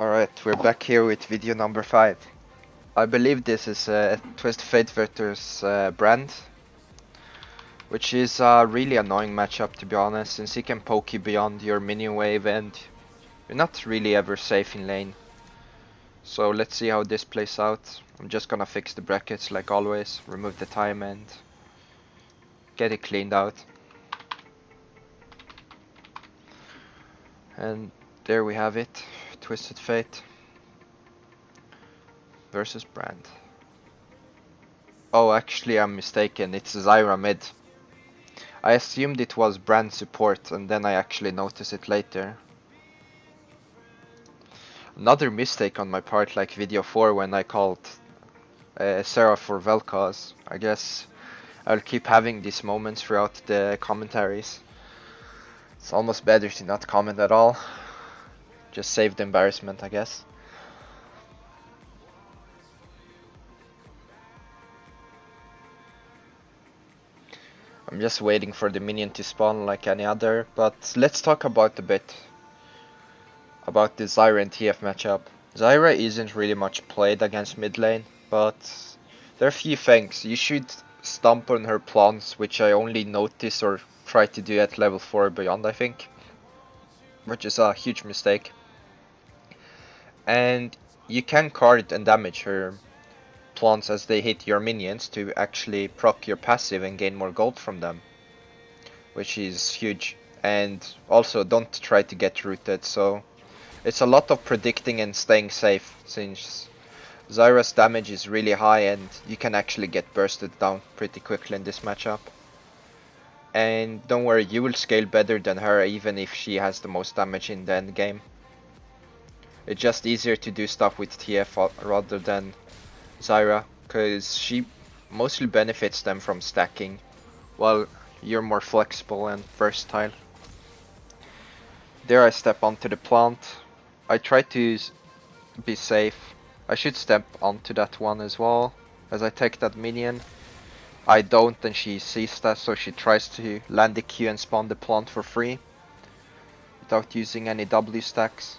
Alright, we're back here with video number 5. I believe this is Twisted Fate versus Brand, which is a really annoying matchup to be honest, since he can poke you beyond your minion wave and you're not really ever safe in lane. So let's see how this plays out. I'm just gonna fix the brackets like always, remove the time and get it cleaned out. And there we have it, Twisted Fate versus Brand. Oh, actually I'm mistaken, it's Zyra mid. I assumed it was Brand support and then I actually noticed it later. Another mistake on my part, like video 4 when I called Sarah for Vel'Koz. I guess I'll keep having these moments throughout the commentaries. It's almost better to not comment at all. Just save the embarrassment, I guess. I'm just waiting for the minion to spawn like any other, but let's talk about a bit about the Zyra and TF matchup. Zyra isn't really much played against mid lane, but there are a few things. You should stomp on her plants, which I only notice or try to do at level 4 beyond, I think, which is a huge mistake. And you can card and damage her plants as they hit your minions to actually proc your passive and gain more gold from them, which is huge. And also don't try to get rooted, so it's a lot of predicting and staying safe, since Zyra's damage is really high and you can actually get bursted down pretty quickly in this matchup. And don't worry, you will scale better than her even if she has the most damage in the end game. It's just easier to do stuff with TF rather than Zyra, because she mostly benefits them from stacking, while you're more flexible and versatile. There I step onto the plant. I try to be safe. I should step onto that one as well, as I take that minion. I don't, and she sees that, so she tries to land the Q and spawn the plant for free, without using any W stacks.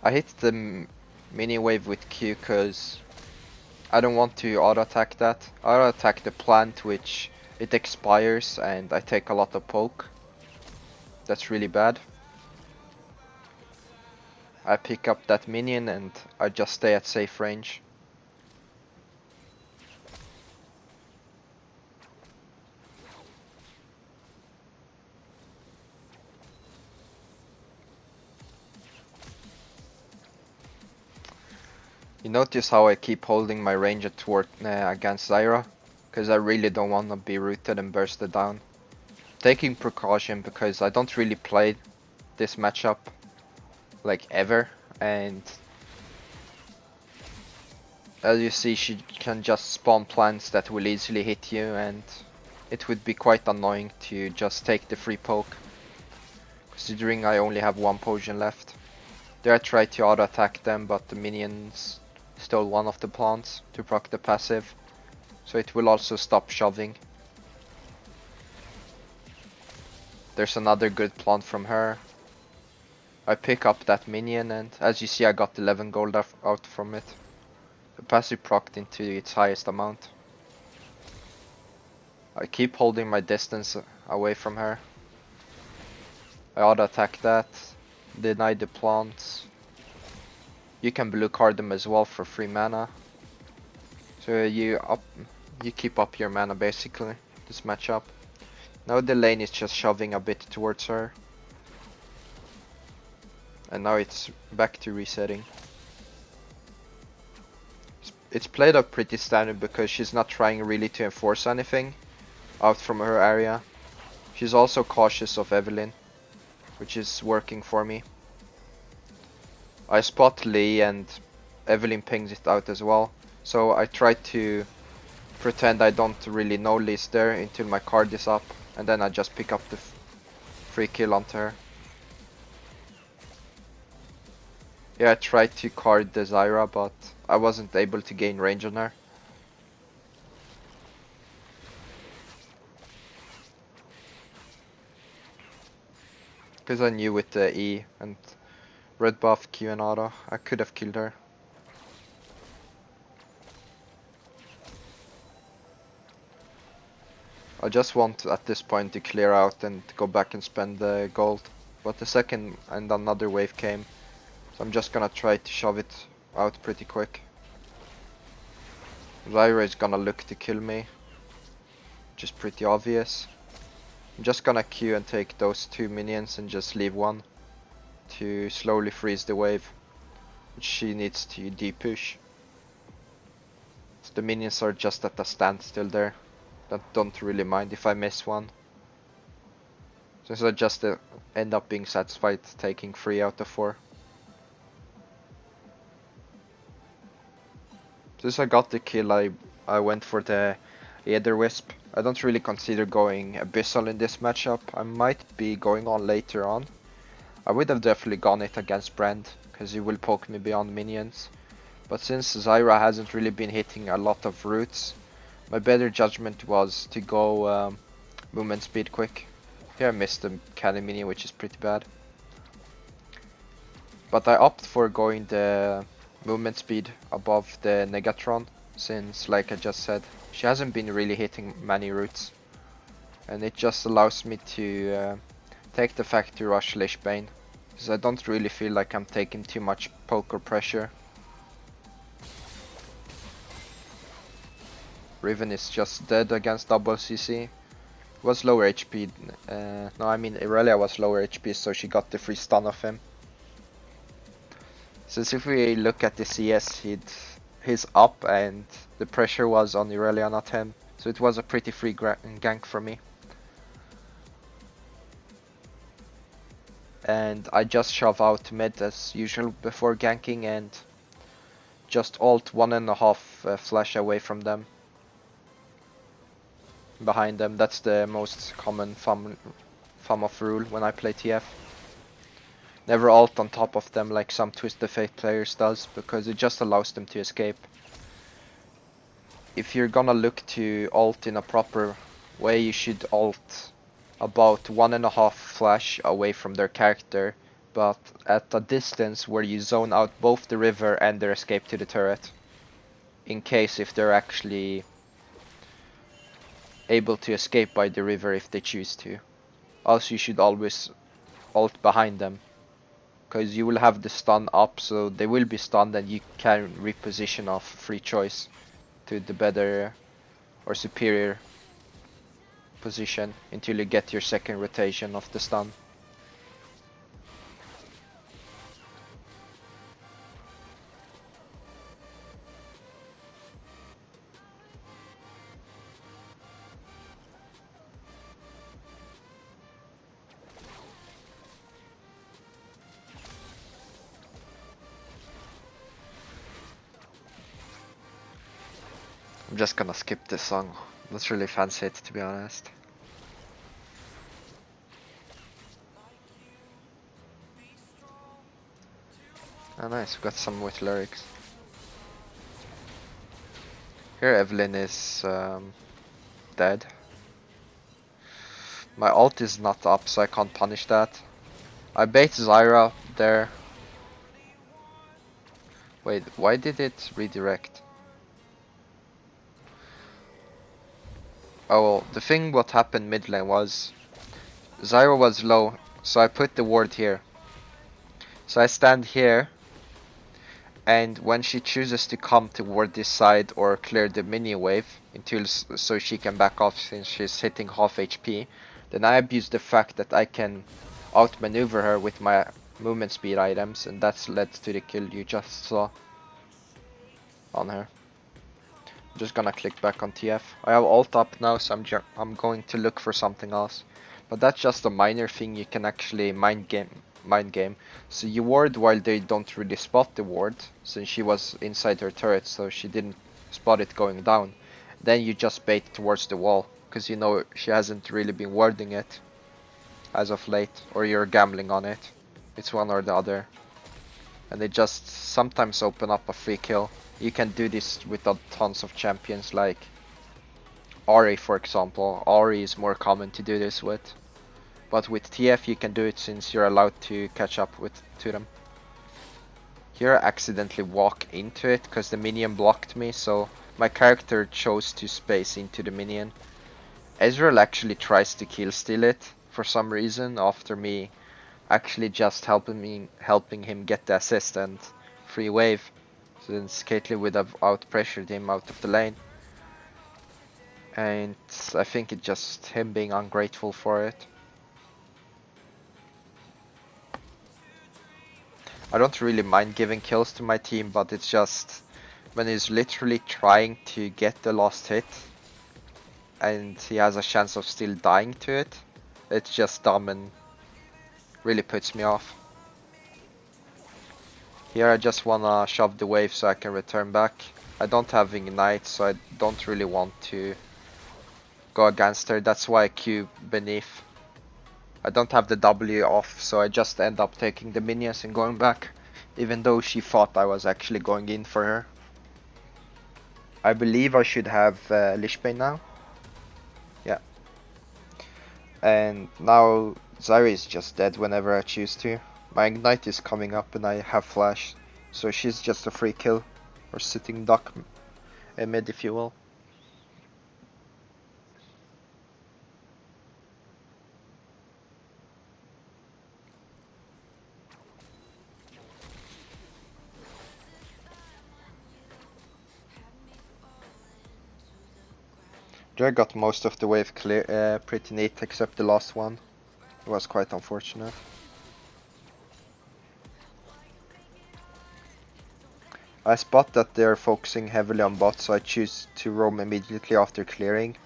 I hit the mini wave with Q because I don't want to auto attack that. Auto attack the plant, which it expires and I take a lot of poke. That's really bad. I pick up that minion and I just stay at safe range. You notice how I keep holding my range toward against Zyra? Because I really don't want to be rooted and bursted down. Taking precaution because I don't really play this matchup like ever, and as you see, she can just spawn plants that will easily hit you, and it would be quite annoying to just take the free poke, considering I only have one potion left. There I tried to auto attack them, but the minions stole one of the plants to proc the passive, so it will also stop shoving. There's another good plant from her. I pick up that minion and as you see I got 11 gold out from it. The passive procced into its highest amount. I keep holding my distance away from her. I auto attack that, deny the plants. You can blue card them as well for free mana. So you keep up your mana basically, this matchup. Now the lane is just shoving a bit towards her. And now it's back to resetting. It's played up pretty standard because she's not trying really to enforce anything out from her area. She's also cautious of Evelynn, which is working for me. I spot Lee and Evelynn pings it out as well. So I try to pretend I don't really know Lee's there until my card is up. And then I just pick up the free kill onto her. Yeah, I tried to card the Zyra, but I wasn't able to gain range on her. Because I knew with the E and Red buff, Q and auto. I could have killed her. I just want at this point to clear out and go back and spend the gold. But the second and another wave came, so I'm just gonna try to shove it out pretty quick. Zyra is gonna look to kill me, which is pretty obvious. I'm just gonna Q and take those 2 minions and just leave one to slowly freeze the wave, which she needs to depush. So the minions are just at a standstill there. Don't really mind if I miss one. Since I just end up being satisfied taking 3 out of 4. Since I got the kill, I went for the Aether Wisp. I don't really consider going Abyssal in this matchup. I might be going on later on. I would have definitely gone it against Brand, because he will poke me beyond minions. But since Zyra hasn't really been hitting a lot of roots, my better judgment was to go movement speed quick. Here I missed the cannon minion, which is pretty bad. But I opt for going the movement speed above the Negatron, since, like I just said, she hasn't been really hitting many roots. And it just allows me to take the Factory Rush Lich Bane, because I don't really feel like I'm taking too much poke or pressure. Riven is just dead against double CC. Was lower HP, no I mean Irelia was lower HP, so she got the free stun of him. Since if we look at the CS, he's up and the pressure was on Irelia, not him. So it was a pretty free gank for me. And I just shove out mid as usual before ganking and just ult 1.5 flash away from them. Behind them, that's the most common thumb of rule when I play TF. Never ult on top of them like some Twisted Fate players does, because it just allows them to escape. If you're gonna look to ult in a proper way, you should ult about 1.5 flash away from their character, but at a distance where you zone out both the river and their escape to the turret, in case if they're actually able to escape by the river if they choose to. Also, you should always ult behind them, because you will have the stun up, so they will be stunned and you can reposition off free choice to the better or superior position until you get your second rotation of the stun. I'm just gonna skip this song. Not really fancy it, to be honest. Oh nice, we got some with lyrics. Here Evelyn is dead. My ult is not up, so I can't punish that. I bait Zyra there. Wait, why did it redirect? Oh well, the thing what happened mid lane was Zyra was low, so I put the ward here. So I stand here, and when she chooses to come toward this side or clear the mini wave until so she can back off since she's hitting half HP, then I abuse the fact that I can outmaneuver her with my movement speed items, and that's led to the kill you just saw on her. I'm just gonna click back on TF. I have ult up now, so I'm going to look for something else. But that's just a minor thing you can actually mind game. So you ward while they don't really spot the ward, since she was inside her turret, so she didn't spot it going down. Then you just bait towards the wall, because you know she hasn't really been warding it as of late, or you're gambling on it. It's one or the other. And they just sometimes open up a free kill. You can do this with tons of champions like Ahri, for example. Ahri is more common to do this with. But with TF you can do it since you're allowed to catch up to them. Here I accidentally walk into it because the minion blocked me, so my character chose to space into the minion. Ezreal actually tries to kill steal it for some reason after me actually just helping him get the assist and free wave, since Caitlyn would have out pressured him out of the lane. And I think it's just him being ungrateful for it. I don't really mind giving kills to my team, but it's just when he's literally trying to get the last hit and he has a chance of still dying to it, it's just dumb and really puts me off. Here I just wanna shove the wave so I can return back. I don't have Ignite, so I don't really want to go against her. That's why I Q beneath. I don't have the W off, so I just end up taking the minions and going back, even though she thought I was actually going in for her. I believe I should have Lich Bane now. Yeah. And now Zyra is just dead whenever I choose to. My Ignite is coming up and I have Flash, so she's just a free kill, or sitting duck mid if you will. I got most of the wave clear, pretty neat, except the last one. It was quite unfortunate. I spot that they're focusing heavily on bot, so I choose to roam immediately after clearing.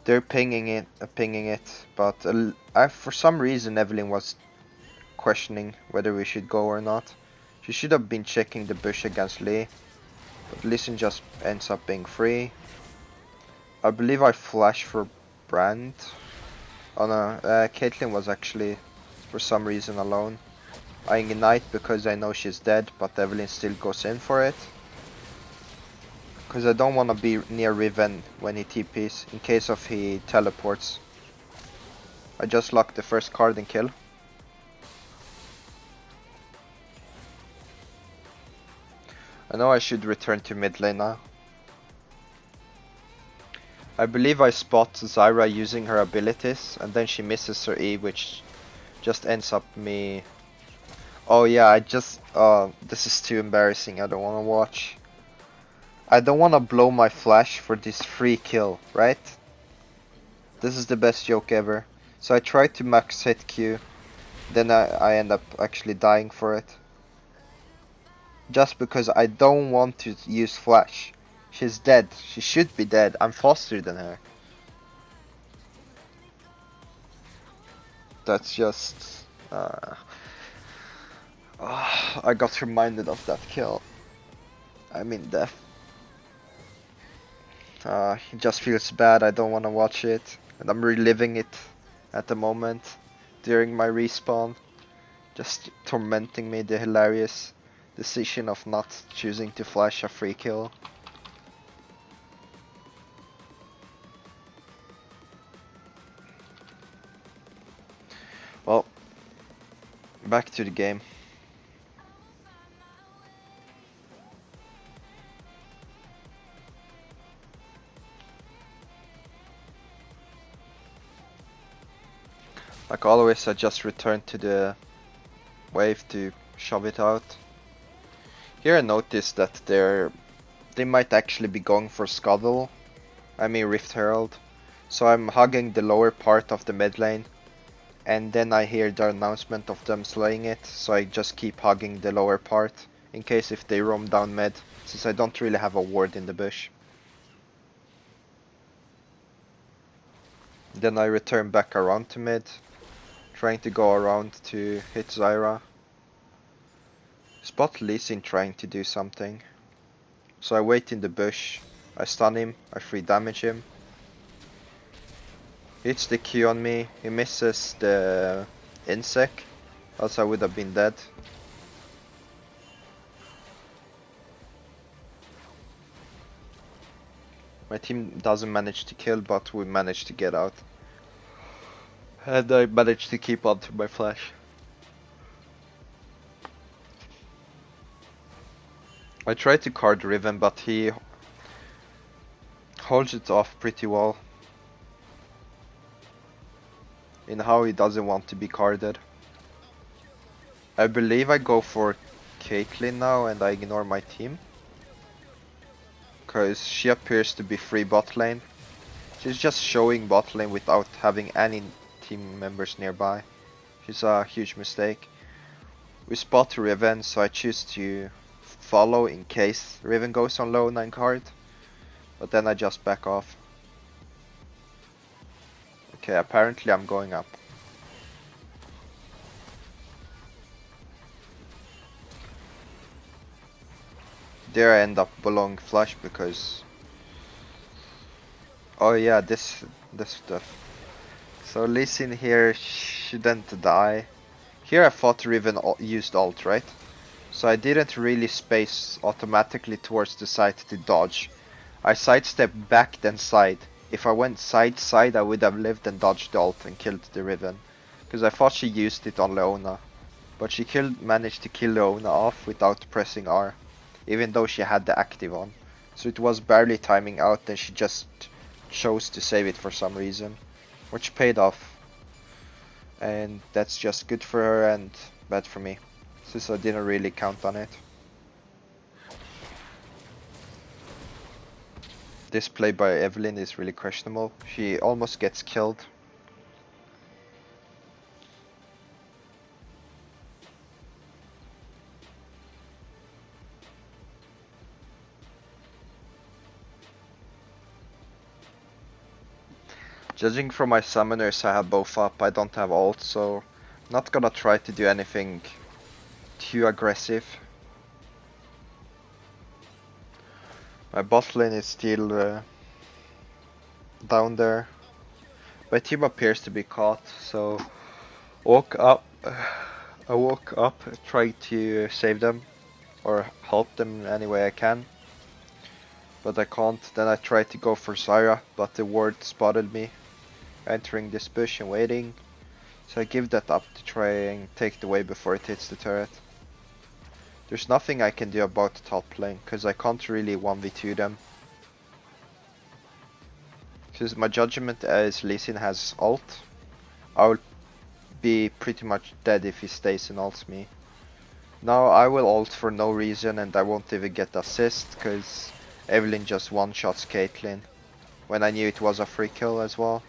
They're pinging it, but for some reason Evelyn was questioning whether we should go or not. She should have been checking the bush against Lee, but Lee Sin just ends up being free. I believe I flash for Brand. Oh no, Caitlyn was actually for some reason alone. I ignite because I know she's dead, but Evelyn still goes in for it. Because I don't want to be near Riven when he TPs, in case of he teleports. I just lock the first card and kill. I know I should return to mid lane now. I believe I spot Zyra using her abilities, and then she misses her E, which just ends up me... Oh yeah, this is too embarrassing, I don't want to watch. I don't want to blow my flash for this free kill, right? This is the best joke ever. So I try to max hit Q, then I end up actually dying for it. Just because I don't want to use flash. She's dead. She should be dead. I'm faster than her. That's just... I got reminded of that kill. I mean death. It just feels bad. I don't want to watch it. And I'm reliving it at the moment. During my respawn. Just tormenting me, the hilarious decision of not choosing to flash a free kill. Well, back to the game. Like always, I just return to the wave to shove it out. Here I noticed that they might actually be going for Scuttle. I mean Rift Herald. So I'm hugging the lower part of the mid lane. And then I hear the announcement of them slaying it, so I just keep hugging the lower part, in case if they roam down mid, since I don't really have a ward in the bush. Then I return back around to mid, trying to go around to hit Zyra. Spot Lee Sin trying to do something. So I wait in the bush, I stun him, I free damage him. Hits the Q on me, he misses the insect, else I would have been dead. My team doesn't manage to kill, but we managed to get out. And I managed to keep on to my flash. I tried to card Riven, but he holds it off pretty well in how he doesn't want to be carded. I believe I go for Caitlyn now and I ignore my team, because she appears to be free bot lane. She's just showing bot lane without having any team members nearby. She's a huge mistake. We spot Riven, so I choose to follow in case Riven goes on low 9 card, but then I just back off. Okay, apparently I'm going up. There I end up blowing flash because... Oh yeah, this stuff. So Lee Sin here shouldn't die. Here I thought Riven used ult, right? So I didn't really space automatically towards the side to dodge. I sidestepped back then side. If I went side I would have lived and dodged the ult and killed the Riven. Because I thought she used it on Leona. But she managed to kill Leona off without pressing R. Even though she had the active on. So it was barely timing out and she just chose to save it for some reason. Which paid off. And that's just good for her and bad for me, since I didn't really count on it. This play by Evelyn is really questionable. She almost gets killed. Judging from my summoners, I have both up. I don't have ult, so not gonna try to do anything too aggressive. My bot lane is still down there. My team appears to be caught, so I woke up, tried to save them or help them in any way I can. But I can't. Then I tried to go for Zyra, but the ward spotted me entering this bush and waiting. So I give that up to try and take the wave before it hits the turret. There's nothing I can do about the top lane, because I can't really 1v2 them. Because my judgment is Lee Sin has ult. I'll be pretty much dead if he stays and ults me. Now I will ult for no reason and I won't even get assist, because Evelyn just one-shots Caitlyn. When I knew it was a free kill as well.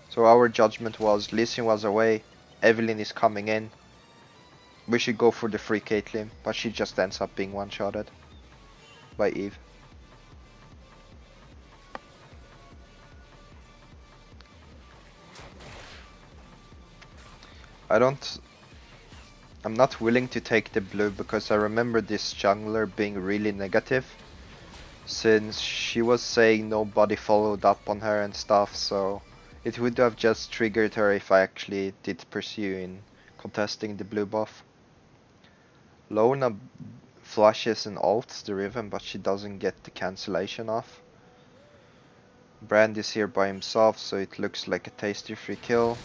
So our judgment was Lee Sin was away, Evelyn is coming in. We should go for the free Caitlyn, but she just ends up being one-shotted by Eve. I'm not willing to take the blue because I remember this jungler being really negative. Since she was saying nobody followed up on her and stuff, so it would have just triggered her if I actually did pursue in contesting the blue buff. Leona flashes and ults the Riven, but she doesn't get the cancellation off. Brand is here by himself, so it looks like a tasty free kill.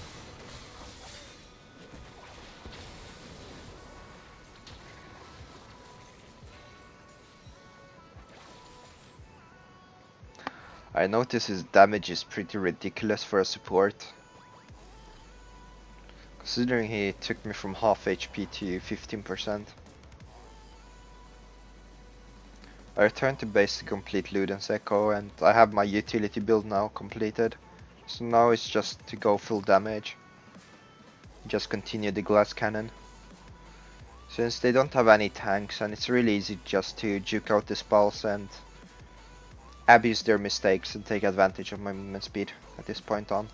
I notice his damage is pretty ridiculous for a support. Considering he took me from half HP to 15%. I returned to base to complete Luden's Echo and I have my utility build now completed. So now it's just to go full damage. Just continue the glass cannon. Since they don't have any tanks and it's really easy just to juke out the spells and abuse their mistakes and take advantage of my movement speed at this point on.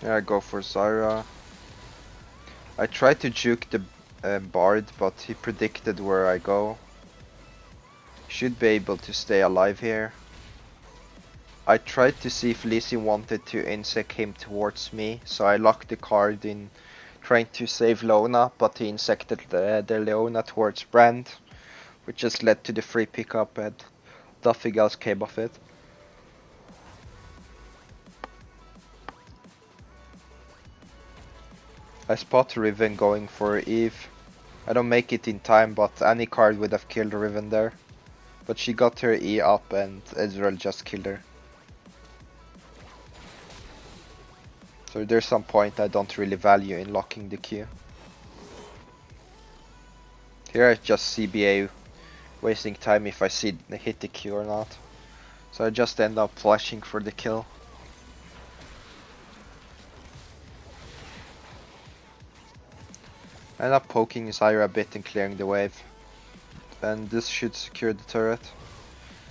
Yeah, I go for Zyra. I tried to juke the Bard, but he predicted where I go. Should be able to stay alive here. I tried to see if Lee Sin wanted to insect him towards me, so I locked the card in trying to save Leona, but he insected the Leona towards Brand. which just led to the free pickup and nothing else came of it. I spot Riven going for Eve. I don't make it in time, but any card would have killed Riven there. But she got her E up and Ezreal just killed her. So there's some point I don't really value in locking the Q. Here I just CBA wasting time if I see hit the Q or not. So I just end up flashing for the kill. I end up poking Zyra a bit and clearing the wave. And this should secure the turret.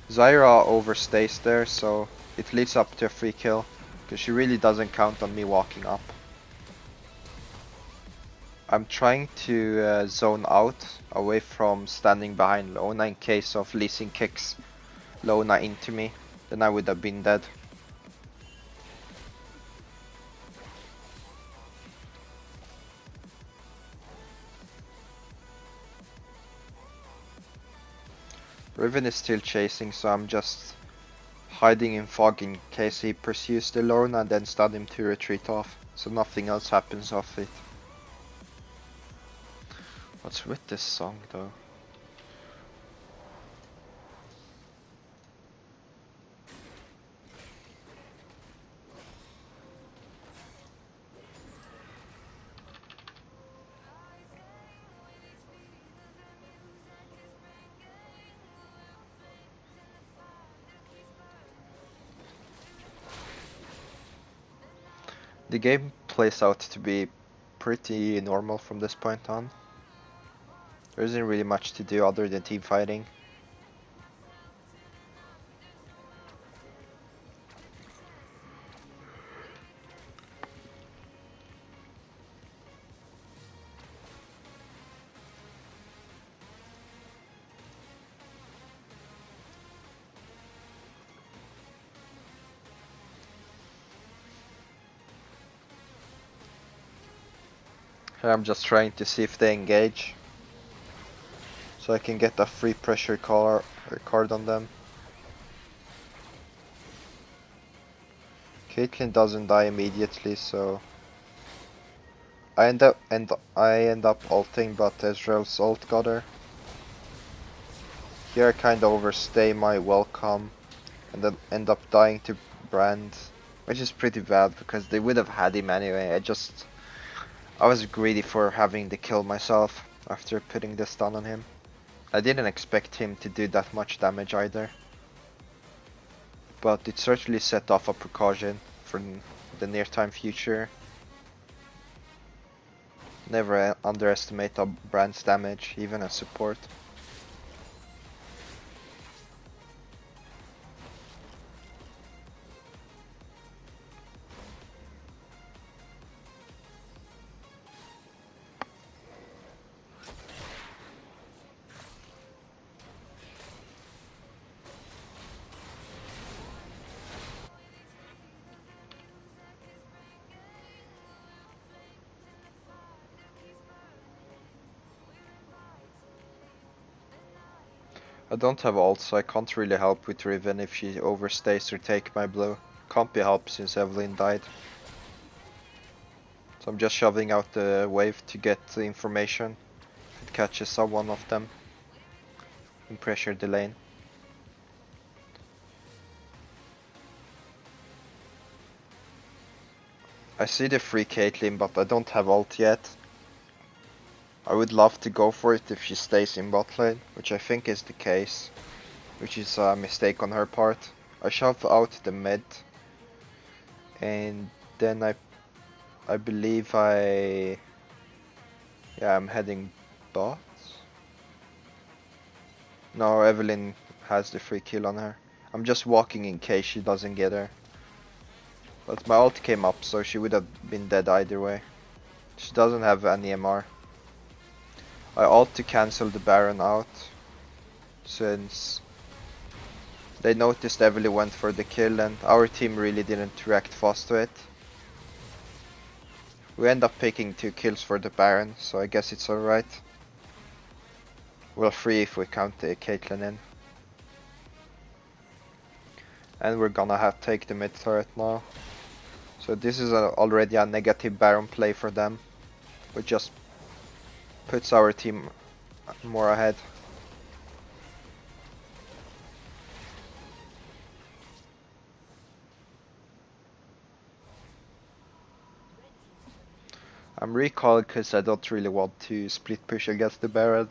Zyra overstays there, so it leads up to a free kill. Because she really doesn't count on me walking up. I'm trying to zone out away from standing behind Lona in case of Lee Sin kicks Lona into me. Then I would have been dead. Riven is still chasing, so I'm just hiding in fog in case he pursues the Lorna and then stun him to retreat off, so nothing else happens off it. What's with this song though? The game plays out to be pretty normal from this point on. There isn't really much to do other than team fighting. Here I'm just trying to see if they engage, so I can get a free pressure card on them. Caitlyn doesn't die immediately, so I end up ulting, but Ezreal's ult got her. Here I kinda overstay my welcome and then end up dying to Brand, which is pretty bad because they would have had him anyway. I was greedy for having the kill myself after putting the stun on him. I didn't expect him to do that much damage either. But it certainly set off a precaution for the near-time future. Never underestimate a Brand's damage, even as support. I don't have ult, so I can't really help with Riven if she overstays or take my blow. Can't be helped since Evelyn died. So I'm just shoving out the wave to get the information. If it catches someone of them. And pressure the lane. I see the free Caitlyn, but I don't have ult yet. I would love to go for it if she stays in bot lane, which I think is the case, which is a mistake on her part. I shove out the mid, and then I believe I'm heading bot. No, Evelyn has the free kill on her. I'm just walking in case she doesn't get her. But my ult came up, so she would have been dead either way. She doesn't have any MR. I ult to cancel the Baron out, since they noticed Evelyn went for the kill and our team really didn't react fast to it. We end up picking 2 kills for the Baron, so I guess it's alright. Well, 3 if we count the Caitlyn in. And we're gonna have to take the mid turret now. So this is already a negative Baron play for them, which just puts our team more ahead. I'm recalling because I don't really want to split push against the Baron,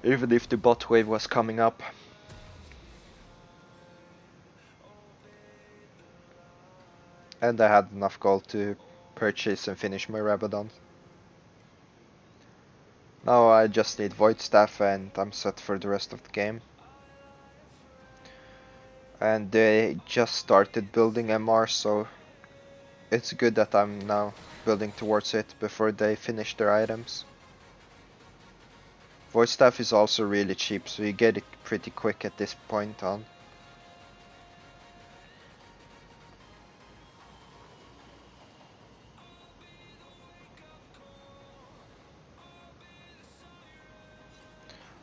even if the bot wave was coming up. And I had enough gold to purchase and finish my Rabadon. Now I just need Void Staff and I'm set for the rest of the game. And they just started building MR, so it's good that I'm now building towards it before they finish their items. Void Staff is also really cheap, so you get it pretty quick at this point on.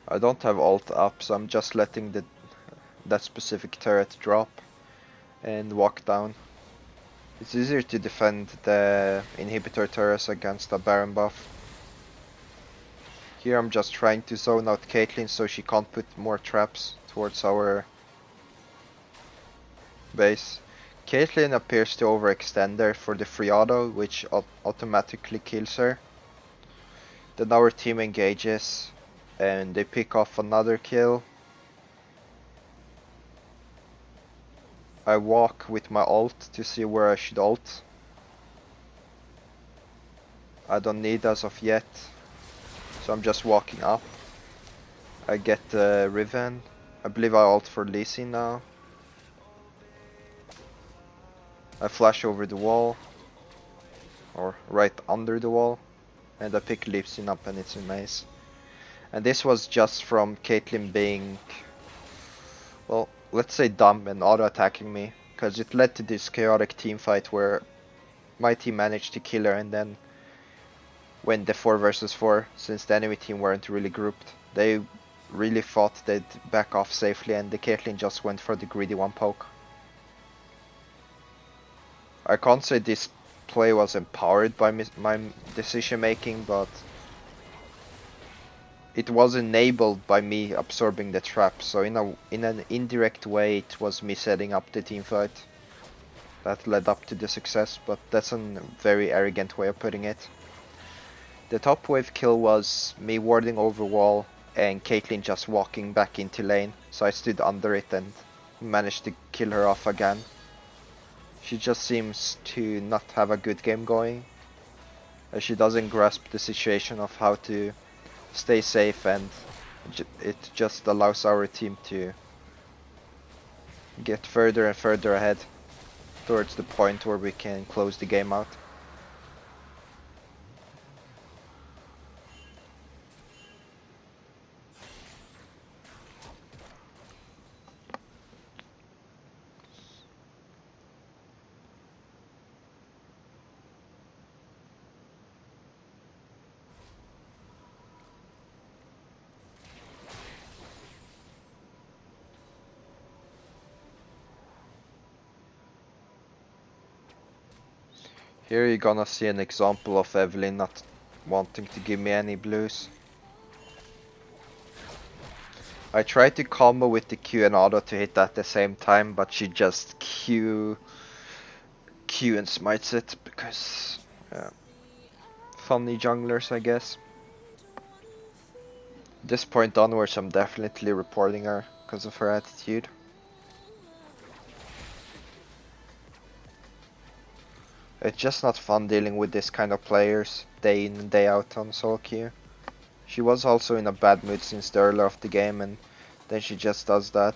I don't have ult up, so I'm just letting that specific turret drop and walk down. It's easier to defend the inhibitor turrets against a Baron buff. Here I'm just trying to zone out Caitlyn so she can't put more traps towards our base. Caitlyn appears to overextend there for the free auto, which automatically kills her. Then our team engages and they pick off another kill. I walk with my ult to see where I should ult. I don't need as of yet, so I'm just walking up. I get Riven. I believe I ult for Lee Sin now. I flash over the wall, or right under the wall, and I pick Lee Sin up and it's nice. And this was just from Caitlyn being, well, let's say dumb and auto-attacking me, because it led to this chaotic team fight where my team managed to kill her and then win the 4 versus 4, since the enemy team weren't really grouped. They really thought they'd back off safely and the Caitlyn just went for the greedy one poke. I can't say this play was empowered by my decision making, but it was enabled by me absorbing the trap, so in an indirect way it was me setting up the team fight that led up to the success, but that's a very arrogant way of putting it. The top wave kill was me warding over wall and Caitlyn just walking back into lane, so I stood under it and managed to kill her off again. She just seems to not have a good game going, as she doesn't grasp the situation of how to stay safe, and it just allows our team to get further and further ahead towards the point where we can close the game out. Here you're gonna see an example of Evelyn not wanting to give me any blues. I tried to combo with the Q and auto to hit at the same time, but she just Q and smites it because funny junglers, I guess. This point onwards I'm definitely reporting her because of her attitude. It's just not fun dealing with this kind of players day in and day out on solo queue. She was also in a bad mood since the earlier of the game, and then she just does that.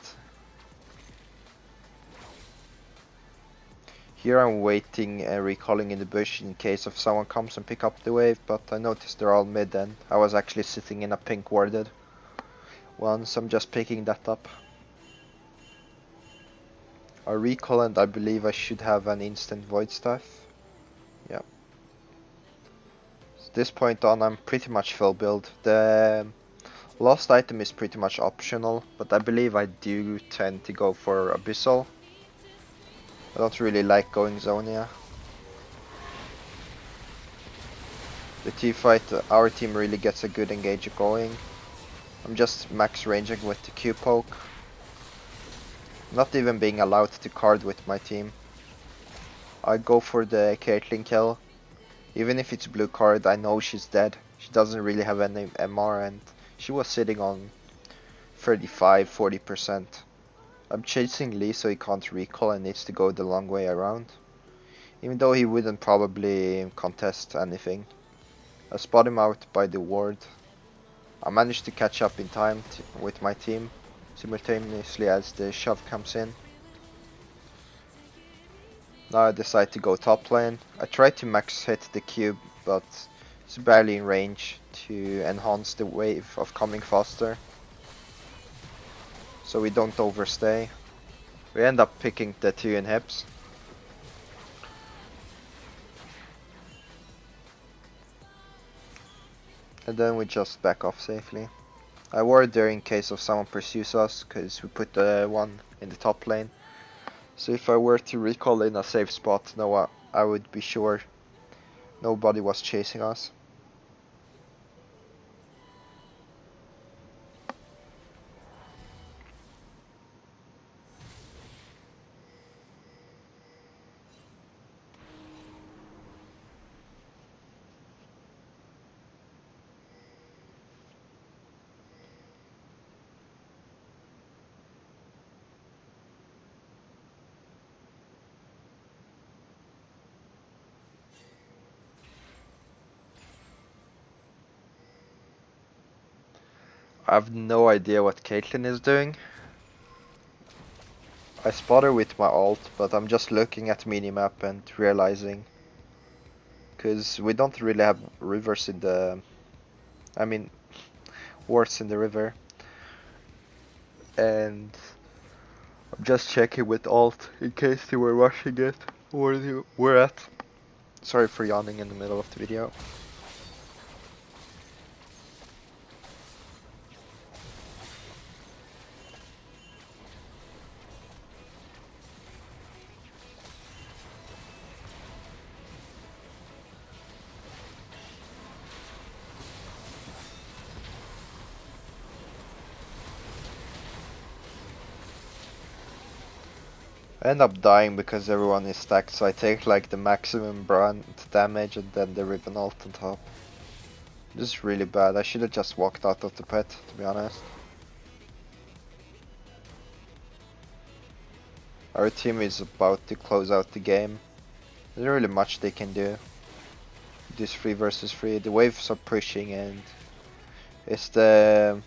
Here I'm waiting and recalling in the bush in case if someone comes and pick up the wave, but I noticed they're all mid and I was actually sitting in a pink warded one, so I'm just picking that up. I recall and I believe I should have an instant void staff. Yeah. So this point on I'm pretty much full build. The Lost item is pretty much optional, but I believe I do tend to go for Abyssal. I don't really like going Zonia. The T-fight, our team really gets a good engage going. I'm just max ranging with the Q-poke. Not even being allowed to card with my team. I go for the Caitlyn kill. Even if it's blue card, I know she's dead. She doesn't really have any MR and she was sitting on 35-40%. I'm chasing Lee so he can't recall and needs to go the long way around. Even though he wouldn't probably contest anything. I spot him out by the ward. I managed to catch up in time with my team, simultaneously as the shove comes in. Now I decide to go top lane. I try to max hit the cube, but it's barely in range to enhance the wave of coming faster, so we don't overstay. We end up picking the 2 inhibs. And then we just back off safely. I ward there in case of someone pursues us, cause we put the one in the top lane. So if I were to recall in a safe spot, no, I would be sure nobody was chasing us. I have no idea what Caitlyn is doing. I spot her with my ult, but I'm just looking at minimap and realizing, cause we don't really have rivers in the, I mean, wards in the river. And I'm just checking with ult in case they were rushing it, where they were at. Sorry for yawning in the middle of the video. I end up dying because everyone is stacked, so I take like the maximum brand damage and then the Riven ult on top. This is really bad. I should have just walked out of the pit, to be honest. Our team is about to close out the game. There's really much they can do. This 3 versus 3. The waves are pushing and it's the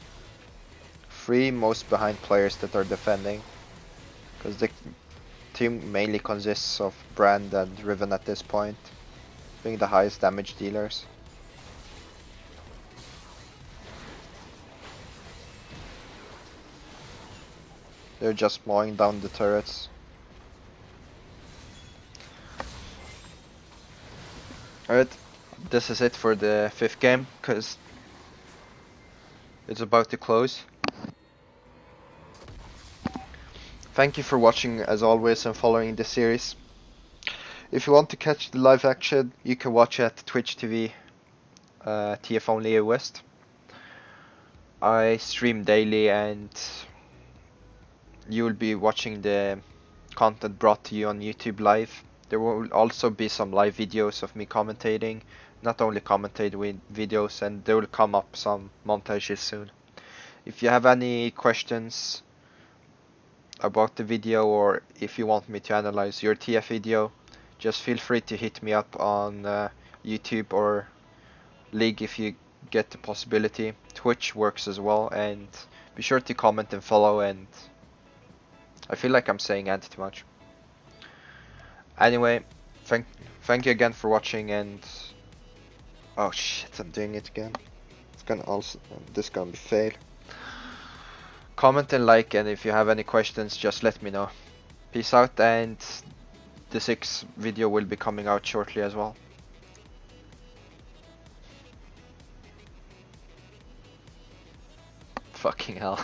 3 most behind players that are defending. Because the team mainly consists of Brand and Riven at this point, being the highest damage dealers. They're just mowing down the turrets. Alright, this is it for the 5th game, because it's about to close. Thank you for watching as always and following this series. If you want to catch the live action, you can watch at Twitch TV, TF Only West. I stream daily and you will be watching the content brought to you on YouTube live. There will also be some live videos of me commentating, not only commentating videos, and there will come up some montages soon. If you have any questions about the video or if you want me to analyze your TF video, just feel free to hit me up on YouTube or League if you get the possibility. Twitch works as well, and be sure to comment and follow. And I feel like I'm saying and too much. Anyway, thank you again for watching, and oh shit, I'm doing it again. It's gonna also, this gonna be fail. Comment and like, and if you have any questions, just let me know. Peace out, and the 6th video will be coming out shortly as well. Fucking hell.